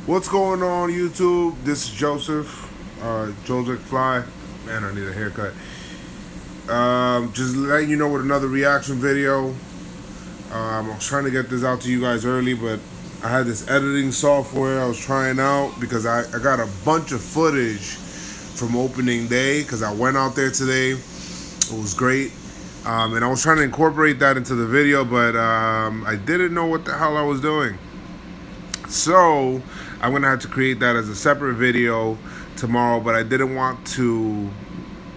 What's going on, YouTube? This is Joseph, Joseph Fly. Man, I need a haircut. Just letting you know with another reaction video. I was trying to get this out to you guys early, but I had this editing software I was trying out because I got a bunch of footage from opening day because I went out there today. It was great. And I was trying to incorporate that into the video, but I didn't know what the hell I was doing. So I'm gonna have to create that as a separate video tomorrow, but I didn't want to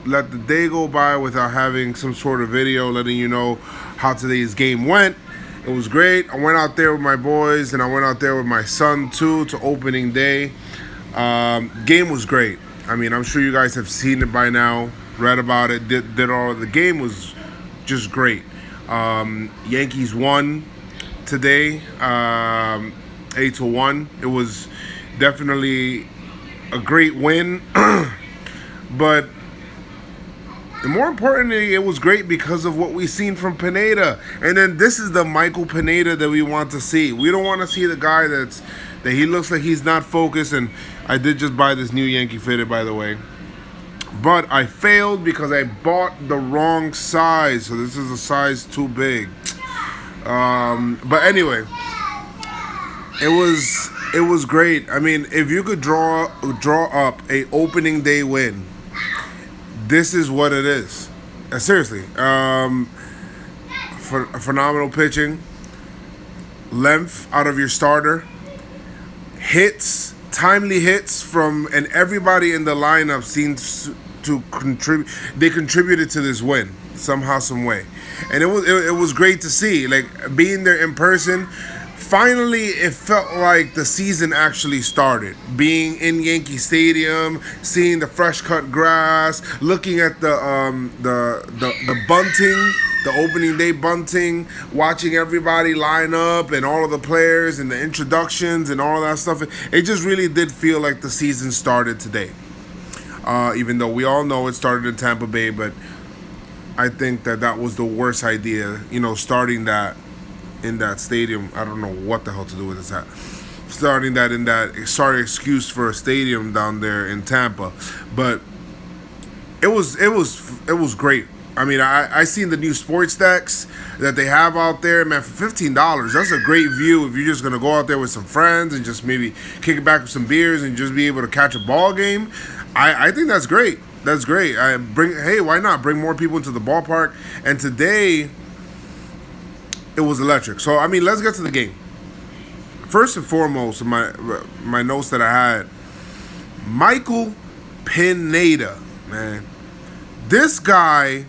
let the day go by without having some sort of video letting you know how today's game went. It was great. I went out there with my boys and I went out there with my son too to opening day. Game was great. I mean, I'm sure you guys have seen it by now, read about it, did all of the game was just great. Yankees won today, 8-1. It was definitely a great win, but more importantly, it was great because of what we seen from Pineda. And then this is the Michael Pineda that we want to see. We don't want to see the guy that he looks like he's not focused. And I did just buy this new Yankee fitted, by the way. But I failed because I bought the wrong size. So this is a size too big. But anyway, it was great. I mean, if you could draw up a opening day win, this is what it is. Seriously, phenomenal pitching, length out of your starter, hits, timely hits from, and everybody in the lineup seems to contribute. They contributed to this win somehow, some way, and it was great to see. Like being there in person. Finally, it felt like the season actually started. Being in Yankee Stadium, seeing the fresh cut grass, looking at the bunting, the opening day bunting, watching everybody line up and all of the players and the introductions and all that stuff. It just really did feel like the season started today. Even though we all know it started in Tampa Bay, but I think that was the worst idea. Starting that in that stadium. I don't know what the hell to do with this hat. Starting that in that, sorry, excuse for a stadium down there in Tampa, but it was great. I mean, I seen the new sports decks that they have out there, man. For $15, that's a great view if you're just gonna go out there with some friends and just maybe kick it back with some beers and just be able to catch a ball game. I think that's great. That's great. Hey, why not bring more people into the ballpark? And today, it was electric. So, I mean, let's get to the game. First and foremost, my notes that I had, Michael Pineda, man. This guy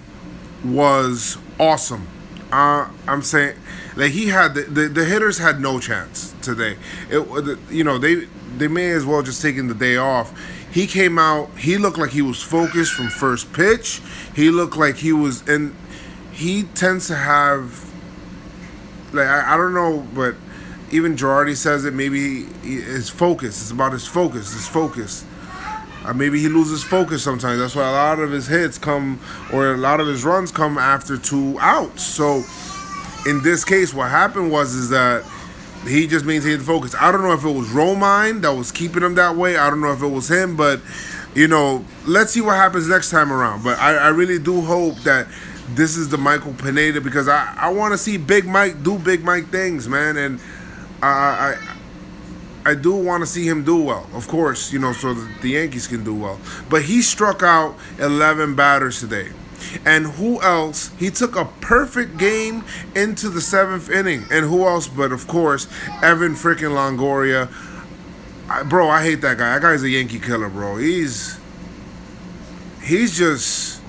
was awesome. I'm saying, like, he had the hitters had no chance today. They may as well just taking the day off. He came out. He looked like he was focused from first pitch. He looked like he was, and he tends to have. Like I don't know, but even Girardi says it. Maybe his focus. It's about his focus. His focus. Maybe he loses focus sometimes. That's why a lot of his hits come, or a lot of his runs come after 2 outs. So in this case, what happened is that he just maintained focus. I don't know if it was Romine that was keeping him that way. I don't know if it was him, but let's see what happens next time around. But I really do hope that this is the Michael Pineda, because I want to see Big Mike do Big Mike things, man, and I do want to see him do well, of course, so that the Yankees can do well. But he struck out 11 batters today, and who else? He took a perfect game into the 7th inning, and who else? But of course, Evan freaking Longoria. Bro, I hate that guy. That guy's a Yankee killer, bro. He's just.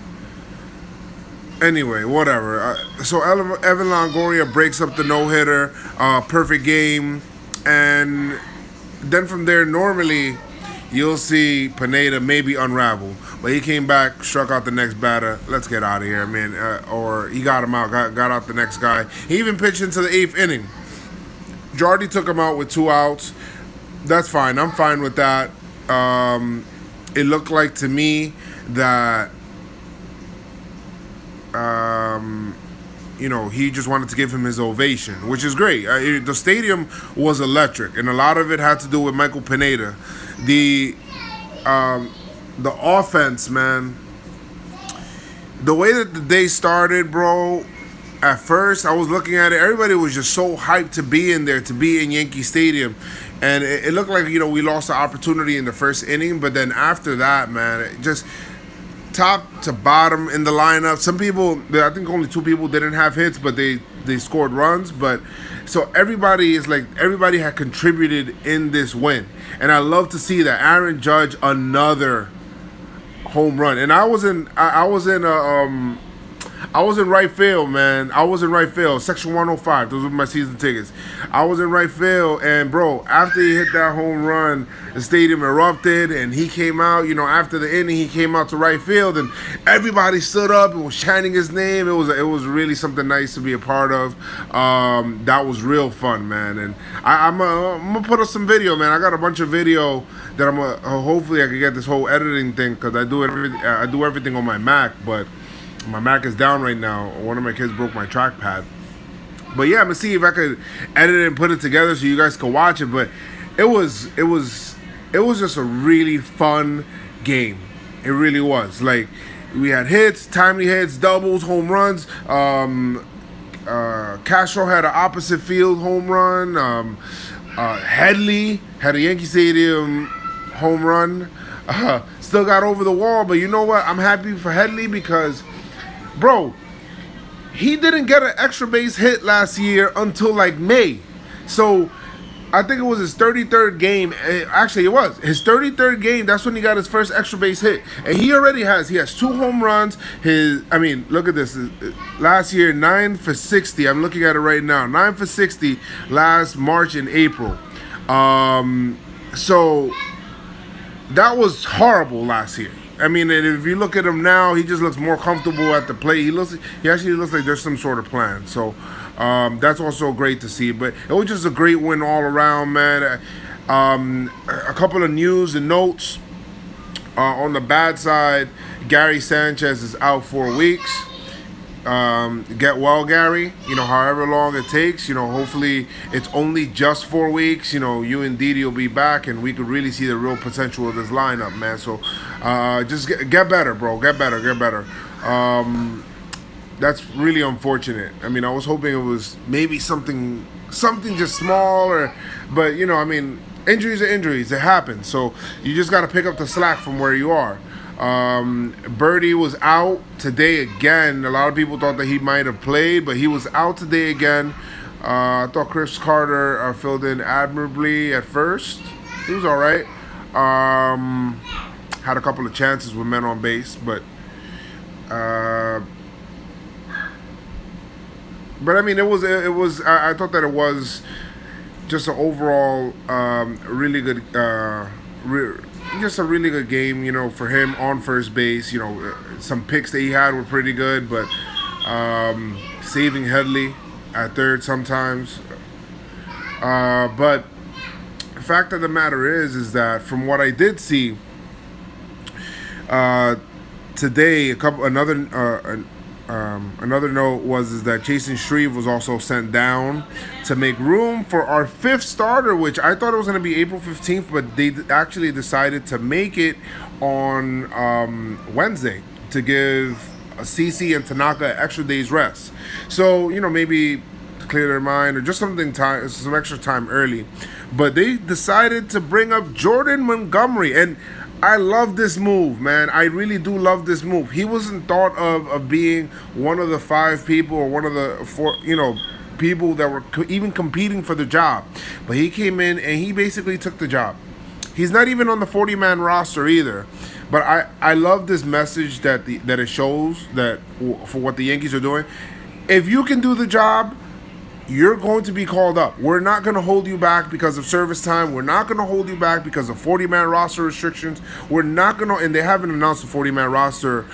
Anyway, whatever. So Evan Longoria breaks up the no-hitter, perfect game, and then from there, normally you'll see Pineda maybe unravel, but he came back, struck out the next batter. Let's get out of here, man. Or he got him out, got out the next guy. He even pitched into the 8th inning. Girardi took him out with 2 outs. That's fine. I'm fine with that. It looked like to me that he just wanted to give him his ovation, which is great. The stadium was electric, and a lot of it had to do with Michael Pineda. The offense, man, the way that the day started, bro. At first, I was looking at it. Everybody was just so hyped to be in there, to be in Yankee Stadium, and it looked like we lost the opportunity in the first inning. But then after that, man, it just top to bottom in the lineup. Some people, I think only 2 people didn't have hits, but they scored runs. But so everybody had contributed in this win, and I love to see that. Aaron Judge, another home run, and I was in right field, man. I was in right field, section 105. Those were my season tickets. I was in right field, and bro, after he hit that home run, the stadium erupted, and he came out. After the inning, he came out to right field, and everybody stood up and was chanting his name. It was really something nice to be a part of. That was real fun, man. And I'm gonna put up some video, man. I got a bunch of video that I'm gonna hopefully I can get this whole editing thing, because I do everything on my Mac, but my Mac is down right now. One of my kids broke my trackpad. But yeah, I'm gonna see if I could edit it and put it together so you guys can watch it. But it was just a really fun game. It really was. Like, we had hits, timely hits, doubles, home runs. Castro had an opposite field home run. Headley had a Yankee Stadium home run. Still got over the wall, but you know what? I'm happy for Headley because, bro, he didn't get an extra base hit last year until like May. So I think it was his 33rd game. Actually, it was his 33rd game. That's when he got his first extra base hit, and he has 2 home runs. Look at this. Last year, 9 for 60. I'm looking at it right now. 9 for 60 last March and April. So that was horrible last year. And if you look at him now, he just looks more comfortable at the plate. He actually looks like there's some sort of plan. So that's also great to see. But it was just a great win all around, man. A couple of news and notes. On the bad side, Gary Sanchez is out 4 weeks. Get well, Gary. However long it takes. Hopefully it's only just 4 weeks. You and Didi will be back, and we could really see the real potential of this lineup, man. So just get better, bro. Get better. That's really unfortunate. I was hoping it was maybe something just small, but injuries are injuries. It happens. So you just got to pick up the slack from where you are. Birdie was out today again. A lot of people thought that he might have played, but he was out today again. I thought Chris Carter filled in admirably at first. He was all right. Had a couple of chances with men on base, but it was. I thought that it was just an overall really good. Just a really good game, for him on first base. Some picks that he had were pretty good, but saving Headley at third sometimes. But the fact of the matter is that from what I did see today, another note was that Jason Shreve was also sent down to make room for our 5th starter, which I thought it was going to be April 15th, but they actually decided to make it on Wednesday to give CC and Tanaka extra days rest. So, maybe to clear their mind or just some extra time early. But they decided to bring up Jordan Montgomery, and I love this move, man. I really do love this move. He wasn't thought of being one of the 5 people or one of the 4, people that were even competing for the job. But he came in and he basically took the job. He's not even on the 40-man roster either. But I love this message that it shows that for what the Yankees are doing. If you can do the job, you're going to be called up. We're not going to hold you back because of service time. We're not going to hold you back because of 40-man roster restrictions. We're not going to, and they haven't announced the 40-man roster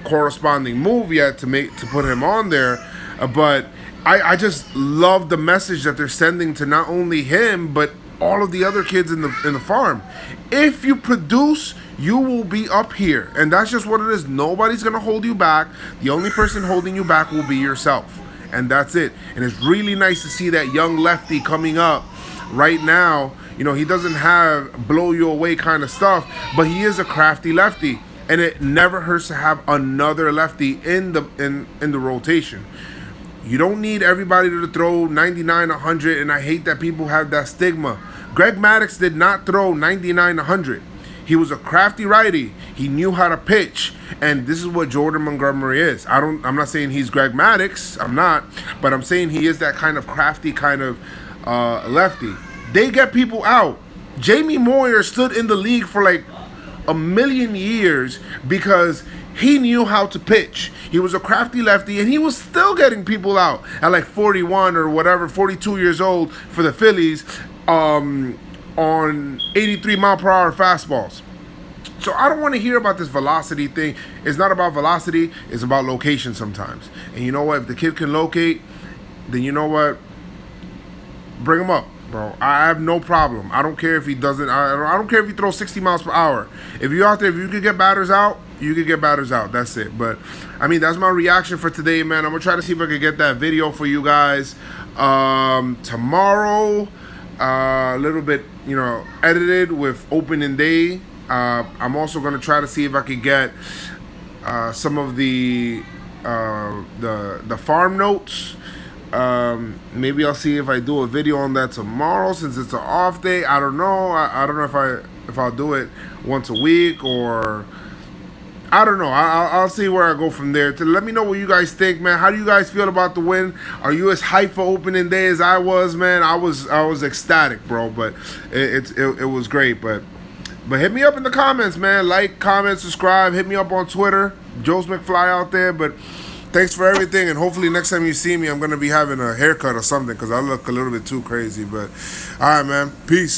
corresponding move yet to put him on there. But I just love the message that they're sending to not only him, but all of the other kids in the farm. If you produce, you will be up here, and that's just what it is. Nobody's gonna hold you back. The only person holding you back will be yourself, and that's it. And it's really nice to see that young lefty coming up right now. You know, he doesn't have blow you away kind of stuff, but he is a crafty lefty, and it never hurts to have another lefty in the rotation. You don't need everybody to throw 99, 100, and I hate that people have that stigma. Greg Maddux did not throw 99, 100. He was a crafty righty. He knew how to pitch, and this is what Jordan Montgomery is. I'm not saying he's Greg Maddux. I'm not, but I'm saying he is that kind of crafty kind of lefty. They get people out. Jamie Moyer stood in the league for like a million years because he knew how to pitch. He was a crafty lefty, and he was still getting people out at like 41 or whatever, 42 years old for the Phillies on 83-mile-per-hour fastballs. So I don't want to hear about this velocity thing. It's not about velocity. It's about location sometimes. And you know what? If the kid can locate, then you know what? Bring him up, bro. I have no problem. I don't care if he doesn't. I don't care if he throws 60 miles per hour. If you're out there, if you can get batters out, you can get batters out. That's it. But, I mean, that's my reaction for today, man. I'm going to try to see if I can get that video for you guys tomorrow. A little bit, you know, edited with opening day. I'm also going to try to see if I could get some of the farm notes. Maybe I'll see if I do a video on that tomorrow since it's an off day. I don't know. I don't know if I'll do it once a week or I don't know. I'll see where I go from there. Let me know what you guys think, man. How do you guys feel about the win? Are you as hyped for opening day as I was, man? I was ecstatic, bro. But it was great. But hit me up in the comments, man. Like, comment, subscribe. Hit me up on Twitter. Joe's McFly out there. But thanks for everything. And hopefully next time you see me, I'm going to be having a haircut or something because I look a little bit too crazy. But all right, man. Peace.